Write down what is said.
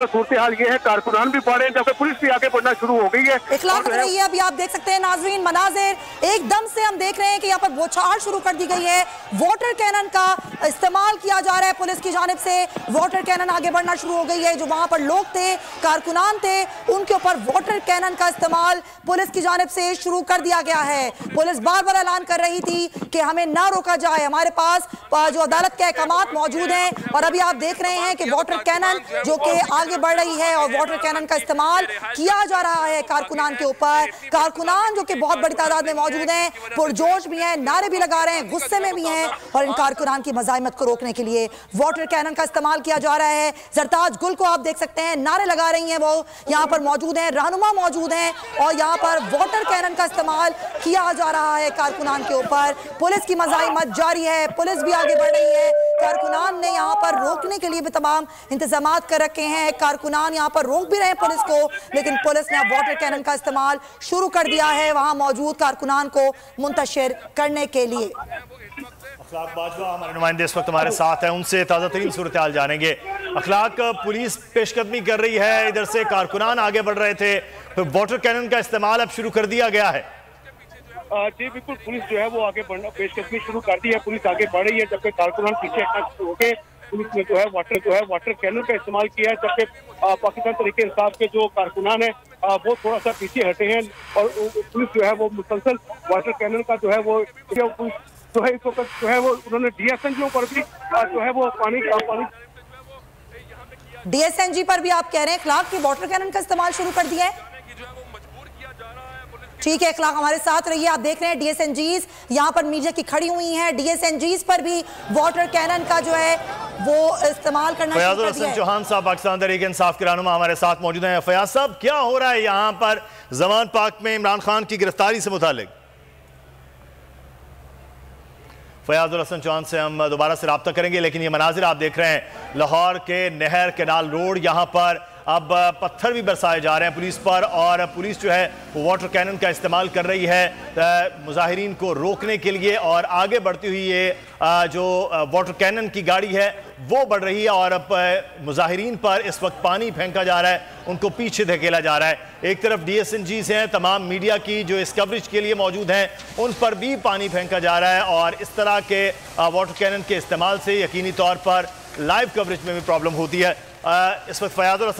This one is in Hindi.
सूरत हाल ये है, कारकुनान भी पढ़ रहे हैं जबकि पुलिस भी आगे बढ़ना शुरू हो गई है। इखलाक कर रही है। अभी आप देख सकते हैं नाजरीन, मनाजिर एकदम से हम देख रहे हैं कि यहाँ पर बौछार शुरू कर दी गई है। वाटर कैनन का इस्तेमाल किया जा रहा है पुलिस की जानिब से। वाटर कैनन आगे बढ़ना शुरू हो गई है। जो वहां पर लोग थे, कारकुनान थे, उनके ऊपर वाटर कैनन का इस्तेमाल पुलिस की जानिब से शुरू कर दिया गया है। पुलिस बार बार ऐलान कर रही थी कि हमें ना रोका जाए, हमारे पास जो अदालत के अहकामात मौजूद हैं। और अभी आप देख रहे हैं कि वाटर कैनन जो कि आगे बढ़ रही है और वाटर कैनन का इस्तेमाल किया जा रहा है कारकुनान के ऊपर। कारकुनान जो कि बहुत बड़ी तादाद में मौजूद हैं, पुरजोश भी हैं, नारे भी लगा रहे हैं, गुस्से में भी हैं और इन कारकुनान की मज़ाहिमत को रोकने के लिए वाटर कैनन का इस्तेमाल किया जा रहा है। जरताज गुल को आप देख सकते हैं, नारे लगा रही हैं, वो यहाँ पर मौजूद हैं, रहनुमा मौजूद हैं और यहाँ पर वाटर कैनन का इस्तेमाल किया जा रहा है कारकुनान के ऊपर। पुलिस की मज़ाहिमत जारी है, पुलिस भी आगे बढ़ रही है। कारकुनान ने यहाँ पर रोकने के लिए भी तमाम इंतजाम कर रखे हैं। कारकुनान यहाँ पर रोक भी रहे हैं पुलिस को, लेकिन पुलिस ने वाटर कैनन का इस्तेमाल शुरू कर दिया है वहाँ मौजूद कारकुनान को मुंतशिर करने के लिए। अखलाक बाजवा हमारे नुमाइंदे इस वक्त हमारे साथ हैं, उनसे ताज़ा तरीन सूरत हाल जानेंगे। अखलाक, पुलिस पेशकदमी कर रही है, इधर से कारकुनान आगे बढ़ रहे थे, फिर वाटर कैनन का इस्तेमाल अब शुरू कर दिया गया है। जी बिल्कुल, पुलिस जो है वो आगे बढ़ना पेशकदमी शुरू कर दी है। पुलिस आगे बढ़ रही है जबकि कारकुनान पीछे होके पुलिस ने जो है वाटर कैनन का इस्तेमाल किया है। जबकि पाकिस्तान तहरीक इंसाफ के जो कारकुनान है वो थोड़ा सा पीछे हटे हैं और पुलिस जो है वो मुसलसल वाटर कैनन का जो है वो जो है इस वक्त जो है वो उन्होंने डीएसएनजी पर भी जो है वो पानी डीएसएनजी पर भी आप कह रहे हैं इखलाक की वाटर कैनन का इस्तेमाल शुरू कर दिया है। ठीक है इखलाक, हमारे साथ रहिए। आप देख रहे हैं डीएसएनजीज यहाँ पर मीडिया की खड़ी हुई हैं, डीएसएनजीज पर भी वाटर कैनन का जो है वो इस्तेमाल करना शुरू कर दिया है। चौहान साहब पाकिस्तान तहरीक इंसाफ के रहनुमा हमारे साथ मौजूद हैं। फयाज साहब, क्या हो रहा है यहाँ पर जमान पाक में इमरान खान की गिरफ्तारी से मुतालिक? फयाजुल हसन चौहान से हम दोबारा से रब्ता करेंगे, लेकिन ये मनाजिर आप देख रहे हैं लाहौर के नहर कैनाल रोड, यहाँ पर अब पत्थर भी बरसाए जा रहे हैं पुलिस पर और पुलिस जो है वो वाटर कैनन का इस्तेमाल कर रही है मुजाहिरीन को रोकने के लिए। और आगे बढ़ती हुई ये जो वाटर कैनन की गाड़ी है वो बढ़ रही है और अब मुजाहिरीन पर इस वक्त पानी फेंका जा रहा है, उनको पीछे धकेला जा रहा है। एक तरफ डीएसएनजी से हैं, तमाम मीडिया की जो इस कवरेज के लिए मौजूद हैं उन पर भी पानी फेंका जा रहा है और इस तरह के वाटर कैनन के इस्तेमाल से यकीनी तौर पर लाइव कवरेज में भी प्रॉब्लम होती है। इस वक्त फयाजुल